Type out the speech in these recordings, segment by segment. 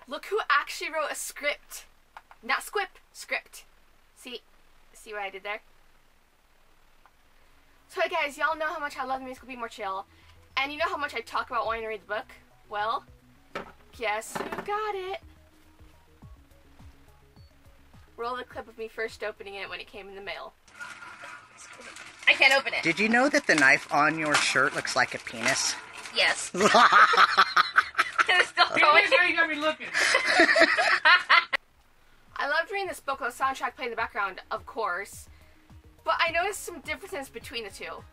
Look who actually wrote a script. Not SQUIP, script. See what I did there? So hey guys, y'all know how much I love the musical Be More Chill. And you know how much I talk about wanting to read the book? Well, guess who got it? Roll the clip of me first opening it when it came in the mail. I can't open it. Did you know that the knife on your shirt looks like a penis? Yes. It's still going. You got me looking. I loved reading this book with the soundtrack playing in the background, of course. But I noticed some differences between the two.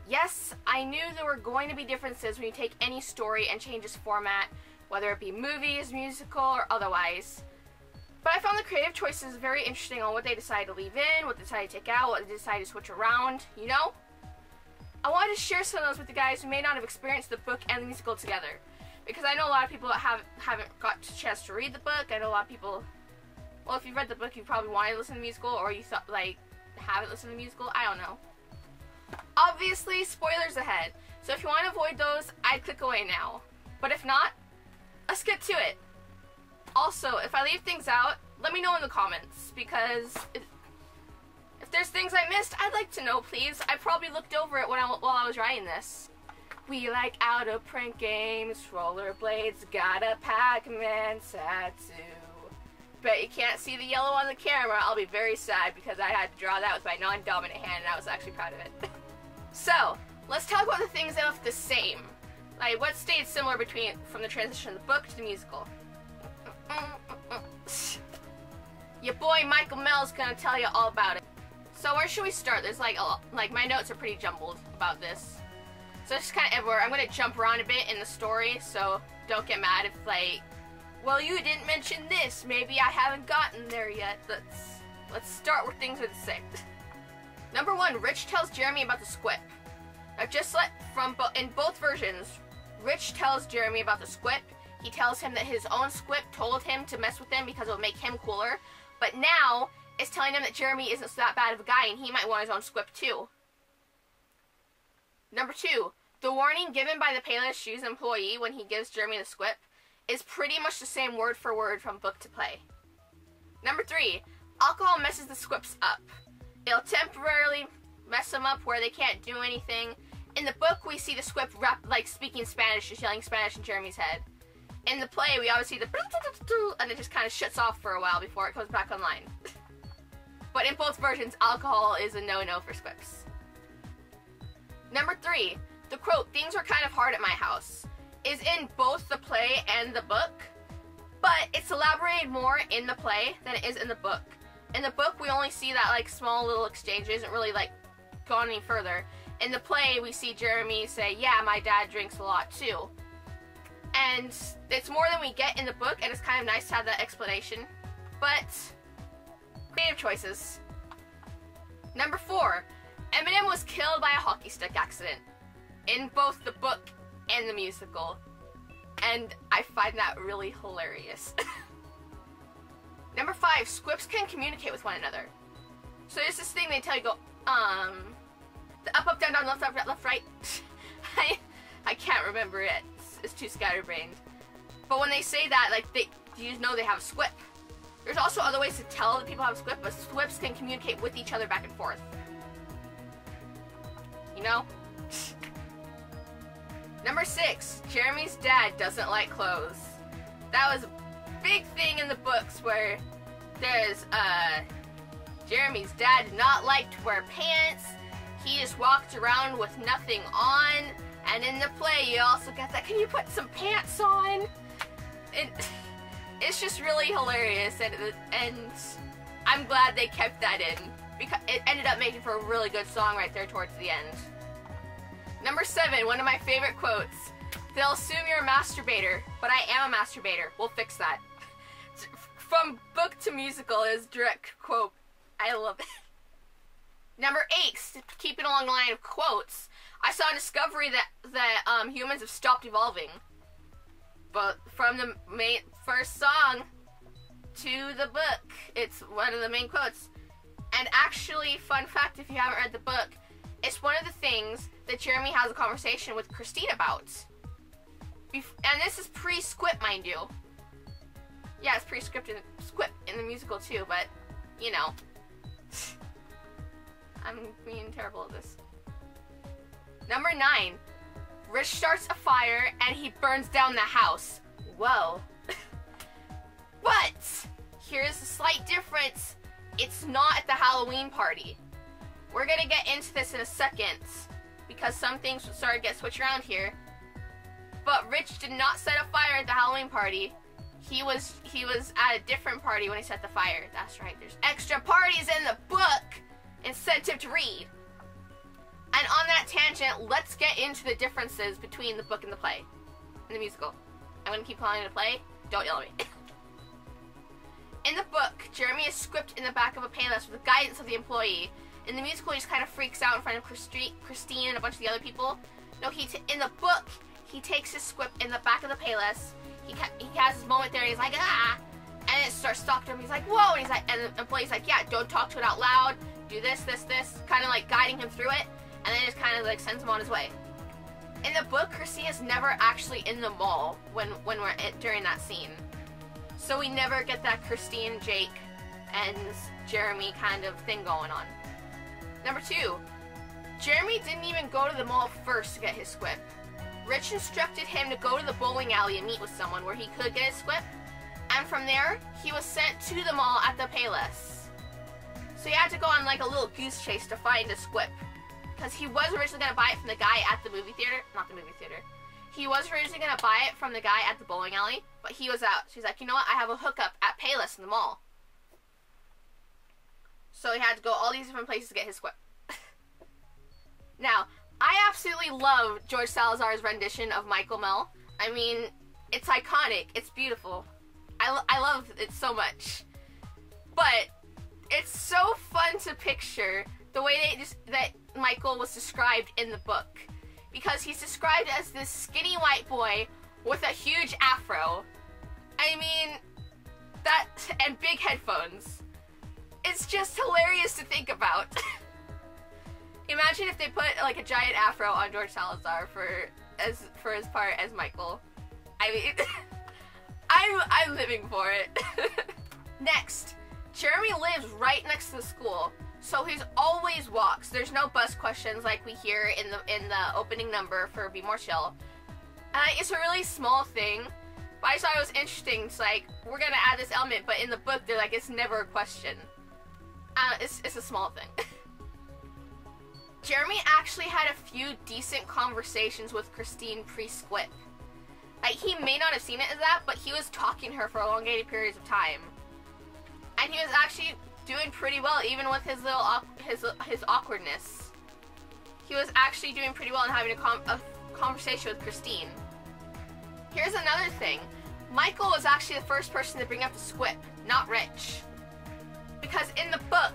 Yes, I knew there were going to be differences when you take any story and change its format, whether it be movies, musical, or otherwise. But I found the creative choices very interesting on what they decided to leave in, what they decided to take out, what they decided to switch around, you know? I wanted to share some of those with the guys who may not have experienced the book and the musical together. Because I know a lot of people that haven't got a chance to read the book. I know a lot of people, well, if you've read the book, you probably wanted to listen to the musical, or you thought, like, haven't listened to the musical. I don't know. Obviously, spoilers ahead. So if you want to avoid those, I'd click away now. But if not, let's get to it. Also, if I leave things out, let me know in the comments, because if there's things I missed, I'd like to know, please. I probably looked over it while I was writing this. We like out-of-print games, rollerblades, got a Pac-Man tattoo. Bet you can't see the yellow on the camera. I'll be very sad because I had to draw that with my non-dominant hand and I was actually proud of it. So, let's talk about the things that left the same. Like, what stayed similar from the transition of the book to the musical. Your boy Michael Mel's gonna tell you all about it. So where should we start? There's like my notes are pretty jumbled about this. So it's just kind of everywhere. I'm gonna jump around a bit in the story, so don't get mad if like, well, you didn't mention this. Maybe I haven't gotten there yet. Let's start where things are the same. Number 1, Rich tells Jeremy about the SQUIP. Now, in both versions, Rich tells Jeremy about the SQUIP. He tells him that his own SQUIP told him to mess with him because it would make him cooler. But now, it's telling him that Jeremy isn't that bad of a guy and he might want his own SQUIP too. Number 2, the warning given by the Payless Shoes employee when he gives Jeremy the SQUIP is pretty much the same word for word from book to play. Number 3, alcohol messes the SQUIPs up. It'll temporarily mess them up where they can't do anything. In the book, we see the SQUIP speaking Spanish, just yelling Spanish in Jeremy's head. In the play, we always see the and it just kind of shuts off for a while before it comes back online. But in both versions, alcohol is a no-no for SQUIPs. Number 3, the quote, "Things were kind of hard at my house," is in both the play and the book, but it's elaborated more in the play than it is in the book. In the book, we only see that like small little exchange. It isn't really like gone any further. In the play, we see Jeremy say, "Yeah, my dad drinks a lot too." And it's more than we get in the book, and it's kind of nice to have that explanation. But creative choices. Number 4, Eminem was killed by a hockey stick accident in both the book and the musical, and I find that really hilarious. Number 5, SQUIPs can communicate with one another. So there's this thing they tell you, the up, down, down, left, right. I can't remember it. It's too scatterbrained. But when they say that, like, you know they have a SQUIP. There's also other ways to tell that people have a SQUIP, but SQUIPs can communicate with each other back and forth. You know? Number 6, Jeremy's dad doesn't like clothes. That was a big thing in the books where there's, Jeremy's dad did not like to wear pants. He just walked around with nothing on. And in the play, you also got that, can you put some pants on? It's just really hilarious, and I'm glad they kept that in, because it ended up making for a really good song right there towards the end. Number 7, one of my favorite quotes. "They'll assume you're a masturbator, but I am a masturbator. We'll fix that." From book to musical is direct quote. I love it. Number 8, keeping along the line of quotes, I saw a discovery that humans have stopped evolving. But from the first song to the book, it's one of the main quotes. And actually, fun fact, if you haven't read the book, it's one of the things that Jeremy has a conversation with Christine about. And this is pre-SQUIP, mind you. Yeah, it's pre-scripted SQUIP in the musical too, but, you know. I'm being terrible at this. Number 9. Rich starts a fire and he burns down the house. Whoa. But, here's a slight difference. It's not at the Halloween party. We're gonna get into this in a second, because some things started to get switched around here. But Rich did not set a fire at the Halloween party. He was at a different party when he set the fire. That's right, there's extra parties in the book incentive to read. And on that tangent, let's get into the differences between the book and the play, and the musical. I'm gonna keep calling it a play. Don't yell at me. In the book, Jeremy is squipped in the back of a Payless with the guidance of the employee. In the musical, he just kind of freaks out in front of Christine and a bunch of the other people. No, in the book, he takes his squip in the back of the Payless. He has his moment there, and he's like, ah! And it starts talking to him. He's like, whoa! And he's like, and the employee's like, yeah, don't talk to it out loud. Do this, this, this. Kind of like guiding him through it. And then just kind of like sends him on his way. In the book, Christine is never actually in the mall when we're during that scene. So we never get that Christine, Jake, and Jeremy kind of thing going on. Number 2, Jeremy didn't even go to the mall first to get his squip. Rich instructed him to go to the bowling alley and meet with someone where he could get his squip. And from there, he was sent to the mall at the Payless. So he had to go on like a little goose chase to find a squip. Because he was originally going to buy it from the guy at the movie theater. Not the movie theater. He was originally going to buy it from the guy at the bowling alley, but he was out. So he's like, you know what? I have a hookup at Payless in the mall. So he had to go all these different places to get his squip. Now, I absolutely love George Salazar's rendition of Michael Mell. I mean, it's iconic. It's beautiful. I love it so much. But it's so fun to picture the way that Michael was described in the book. Because he's described as this skinny white boy with a huge afro. I mean, and big headphones. It's just hilarious to think about. Imagine if they put like a giant afro on George Salazar for his part as Michael. I mean, I'm living for it. Next, Jeremy lives right next to the school. So he always walks. There's no bus questions like we hear in the opening number for Be More Chill. It's a really small thing, but I just thought it was interesting. It's like, we're gonna add this element, but in the book, they're like, it's never a question. It's a small thing. Jeremy actually had a few decent conversations with Christine pre-SQUIP. Like, he may not have seen it as that, but he was talking to her for elongated periods of time. And he was actually doing pretty well, even with his little his awkwardness. He was actually doing pretty well in having a conversation with Christine. Here's another thing. Michael was actually the first person to bring up the SQUIP, not Rich. Because in the book,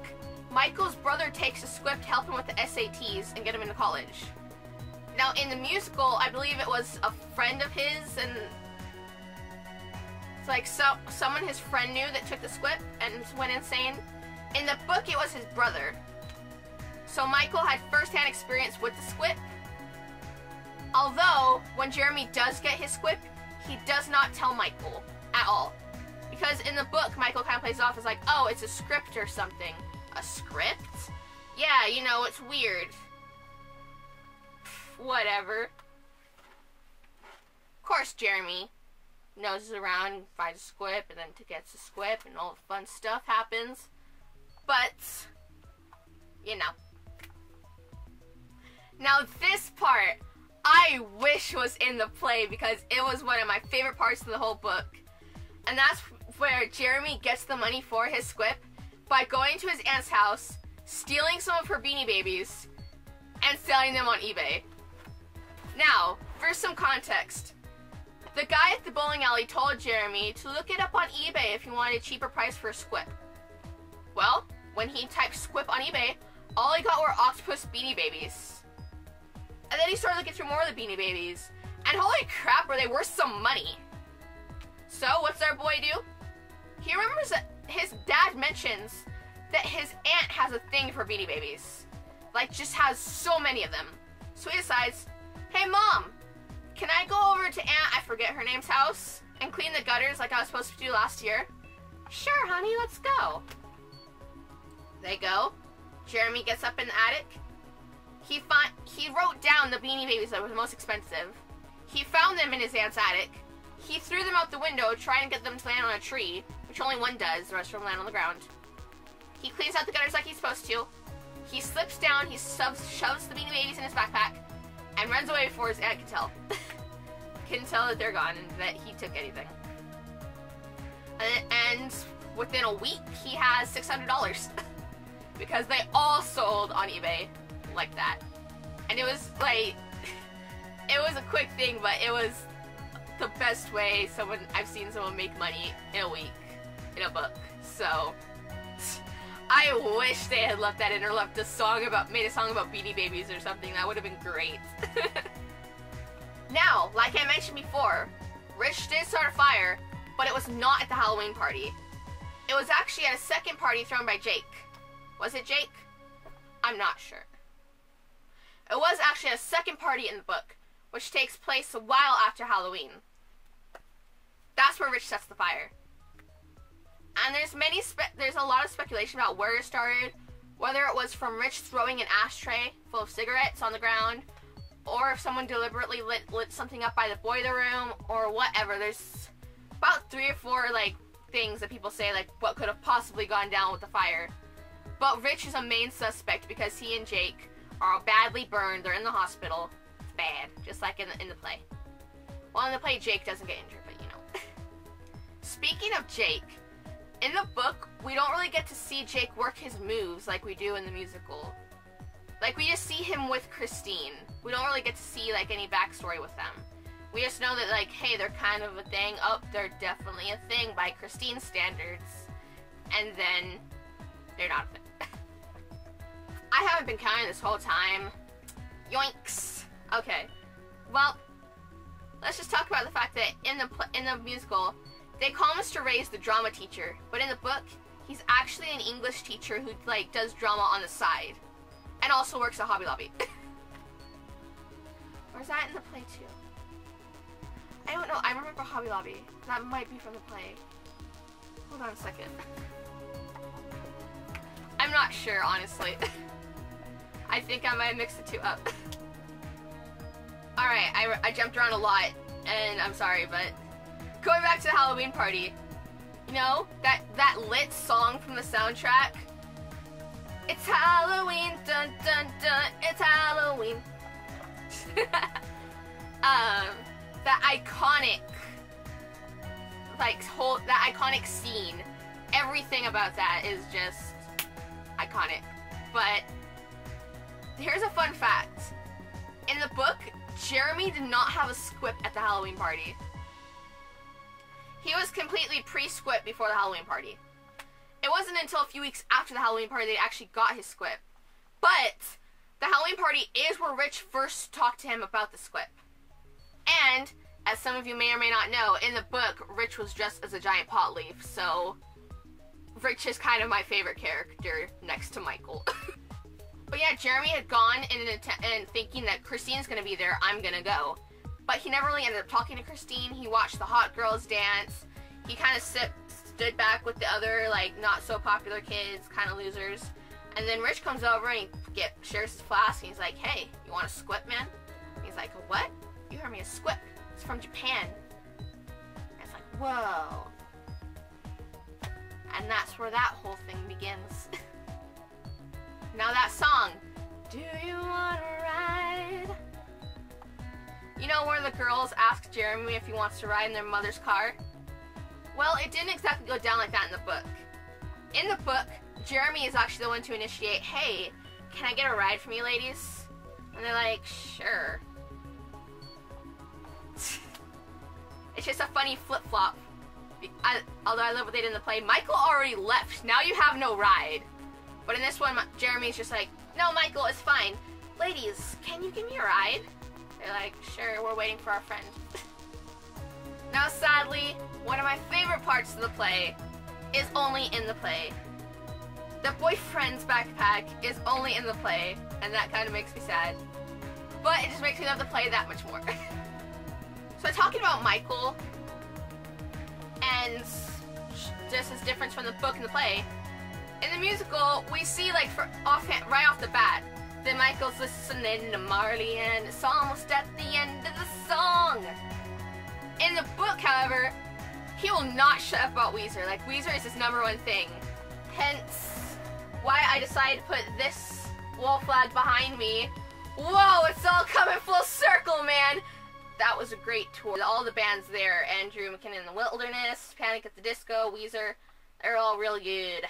Michael's brother takes a SQUIP to help him with the SATs and get him into college. Now, in the musical, I believe it was a friend of his, and it's like someone his friend knew that took the SQUIP and went insane. In the book, it was his brother. So Michael had first-hand experience with the SQUIP. Although, when Jeremy does get his SQUIP, he does not tell Michael at all. Because in the book, Michael kind of plays it off as like, oh, it's a script or something. A script? Yeah, you know, it's weird. Whatever. Of course, Jeremy noses around, finds a SQUIP, and then gets a SQUIP, and all the fun stuff happens. But, you know. Now this part, I wish was in the play because it was one of my favorite parts of the whole book. And that's where Jeremy gets the money for his SQUIP by going to his aunt's house, stealing some of her Beanie Babies, and selling them on eBay. Now, for some context, the guy at the bowling alley told Jeremy to look it up on eBay if he wanted a cheaper price for a SQUIP. Well, when he typed SQUIP on eBay, all he got were octopus Beanie Babies. And then he started looking through more of the Beanie Babies, and holy crap, were they worth some money. So, what's our boy do? He remembers that his dad mentions that his aunt has a thing for Beanie Babies. Like, just has so many of them. So he decides, hey Mom, can I go over to Aunt, I forget her name's house, and clean the gutters like I was supposed to do last year? Sure, honey, let's go. They go. Jeremy gets up in the attic. He wrote down the Beanie Babies that were the most expensive. He found them in his aunt's attic. He threw them out the window, trying to get them to land on a tree, which only one does. The rest of them land on the ground. He cleans out the gutters like he's supposed to. He slips down. He shoves the Beanie Babies in his backpack and runs away before his aunt can tell. Can tell that they're gone and that he took anything. And within a week, he has $600 because they all sold on eBay like that. And it was like, it was a quick thing, but it was the best way I've seen someone make money in a week in a book. So I wish they had left that in or made a song about Beanie Babies or something. That would have been great. Now, like I mentioned before, Rich did start a fire, but it was not at the Halloween party. It was actually at a second party thrown by Jake. Was it Jake? I'm not sure. It was actually a second party in the book, which takes place a while after Halloween. That's where Rich sets the fire. And there's a lot of speculation about where it started, whether it was from Rich throwing an ashtray full of cigarettes on the ground, or if someone deliberately lit something up by the boiler room, or whatever. There's about 3 or 4 things that people say what could have possibly gone down with the fire. But Rich is a main suspect because he and Jake are badly burned. They're in the hospital. It's bad, just like in the play. Well, in the play, Jake doesn't get injured, but you know. Speaking of Jake, in the book, we don't really get to see Jake work his moves like we do in the musical. We just see him with Christine. We don't really get to see any backstory with them. We just know that hey, they're kind of a thing. Oh, they're definitely a thing by Christine's standards. And then they're not a thing. I haven't been counting this whole time. Yoinks. Okay. Well, let's just talk about the fact that in the musical, they call Mr. Ray's the drama teacher, but in the book, he's actually an English teacher who does drama on the side, and also works at Hobby Lobby. Or is that in the play too? I don't know. I remember Hobby Lobby. That might be from the play. Hold on a second. I'm not sure, honestly. I think I might have mixed the two up. Alright, I jumped around a lot, and I'm sorry, but going back to the Halloween party, you know, that lit song from the soundtrack, it's Halloween, dun dun dun, it's Halloween. That iconic, that iconic scene, everything about that is just iconic. But here's a fun fact. In the book, Jeremy did not have a SQUIP at the Halloween party. He was completely pre-SQUIP before the Halloween party. It wasn't until a few weeks after the Halloween party that he actually got his SQUIP. But the Halloween party is where Rich first talked to him about the SQUIP. And, as some of you may or may not know, in the book, Rich was dressed as a giant pot leaf, so Rich is kind of my favorite character next to Michael. But yeah, Jeremy had gone and thinking that Christine's gonna be there, I'm gonna go. But he never really ended up talking to Christine. He watched the hot girls dance. He kind of stood back with the other, not so popular kids, kind of losers. And then Rich comes over and he shares his flask and he's like, hey, you want a SQUIP, man? And he's like, what? You heard me, a SQUIP. It's from Japan. And it's like, whoa. And that's where that whole thing begins. Now that song, do you want to ride? You know where the girls ask Jeremy if he wants to ride in their mother's car? Well, it didn't exactly go down like that in the book. In the book, Jeremy is actually the one to initiate, hey, can I get a ride from you ladies? And they're like, sure. It's just a funny flip-flop. Although I love what they did in the play. Michael already left. Now you have no ride. But in this one, Jeremy's just like, no, Michael, it's fine. Ladies, can you give me a ride? They're like, sure, we're waiting for our friend. Now, sadly, one of my favorite parts of the play is only in the play. The boyfriend's backpack is only in the play, and that kind of makes me sad. But it just makes me love the play that much more. So talking about Michael, And just as different from the book and the play, in the musical, we see, like, right off the bat, that Michael's listening to Marley and it's almost at the end of the song. In the book, however, he will not shut up about Weezer. Like, Weezer is his #1 thing. Hence, why I decided to put this wall flag behind me. Whoa, it's all coming full circle, man! That was a great tour. All the bands there, Andrew McKinnon in the Wilderness, Panic at the Disco, Weezer, they're all really good.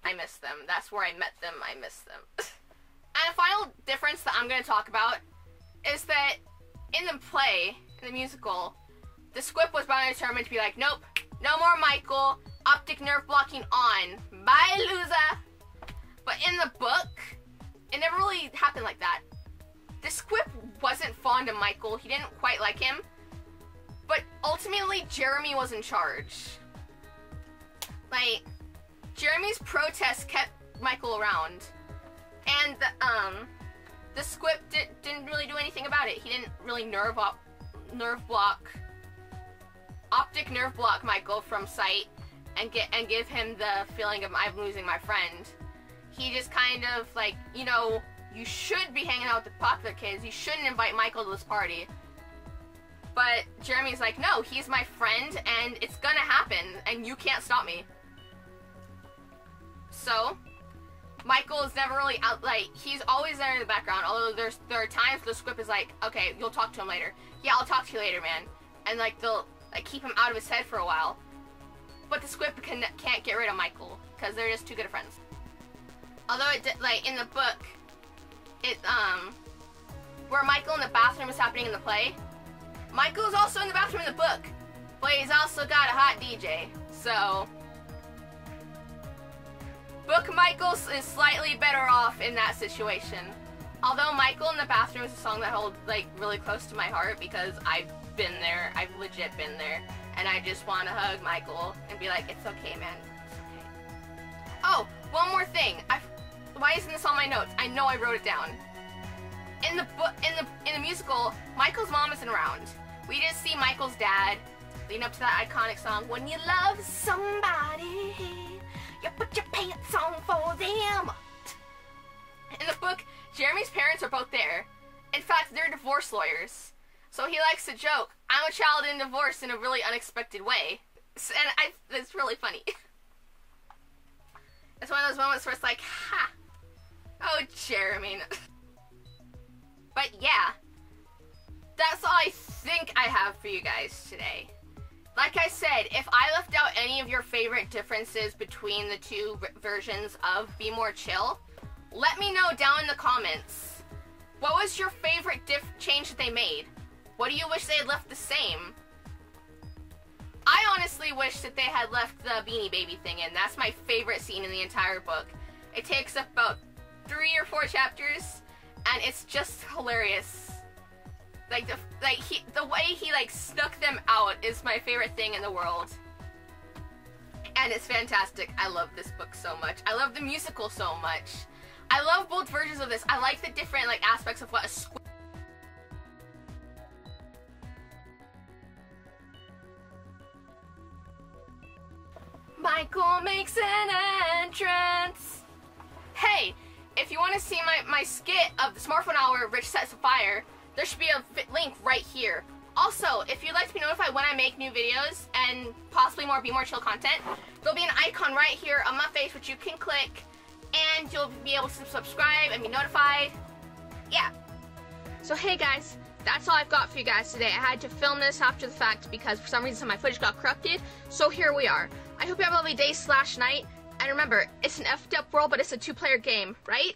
I miss them. That's where I met them. I miss them. And a final difference that I'm going to talk about is that in the play, in the musical, the SQUIP was bound and determined to be like, nope, no more Michael, optic nerve blocking on, bye loser. But in the book, it never really happened like that. The SQUIP wasn't fond of Michael, he didn't quite like him, but ultimately Jeremy was in charge. Like, Jeremy's protest kept Michael around, and the SQUIP didn't really do anything about it. He didn't really optic nerve block Michael from sight and give him the feeling of I'm losing my friend. He just kind of like, you know, you should be hanging out with the popular kids. You shouldn't invite Michael to this party. But Jeremy's like, no, he's my friend and it's gonna happen and you can't stop me. So, Michael is never really out, like, he's always there in the background, although there are times the SQUIP is like, okay, you'll talk to him later. Yeah, I'll talk to you later, man. And, like, they'll, like, keep him out of his head for a while. But the SQUIP can't get rid of Michael, because they're just too good of friends. Although it did, like, in the book, where Michael in the bathroom is happening in the play, Michael is also in the bathroom in the book, but he's also got a hot DJ, so Book Michael is slightly better off in that situation. Although Michael in the bathroom is a song that holds, like, really close to my heart because I've been there, I've legit been there, and I just want to hug Michael and be like, it's okay, man, it's okay. Oh, one more thing. Why isn't this on my notes? I know I wrote it down. In the musical, Michael's mom isn't around. We just see Michael's dad leading up to that iconic song, when you love somebody, you put your pants on for them. In the book, Jeremy's parents are both there. In fact, they're divorce lawyers. So he likes to joke, I'm a child in divorce in a really unexpected way. And it's really funny. It's one of those moments where it's like, ha! Oh, Jeremy. But yeah, that's all I think I have for you guys today. Like I said, if I left out any of your favorite differences between the two versions of Be More Chill, let me know down in the comments. What was your favorite change that they made? What do you wish they had left the same? I honestly wish that they had left the Beanie Baby thing in. That's my favorite scene in the entire book. It takes up about 3 or 4 chapters, and it's just hilarious. Like the way he like snuck them out is my favorite thing in the world. And it's fantastic. I love this book so much. I love the musical so much. I love both versions of this. I like the different like aspects of what a SQUIP. Michael makes an entrance. Hey, if you want to see my skit of the Smartphone Hour, Rich Sets Afire, there should be a link right here. Also, if you'd like to be notified when I make new videos and possibly more Be More Chill content, there'll be an icon right here on my face which you can click and you'll be able to subscribe and be notified. Yeah. So hey guys, that's all I've got for you guys today. I had to film this after the fact because for some reason my footage got corrupted, so here we are. I hope you have a lovely day / night, and remember, it's an effed up world, but it's a 2-player game, right?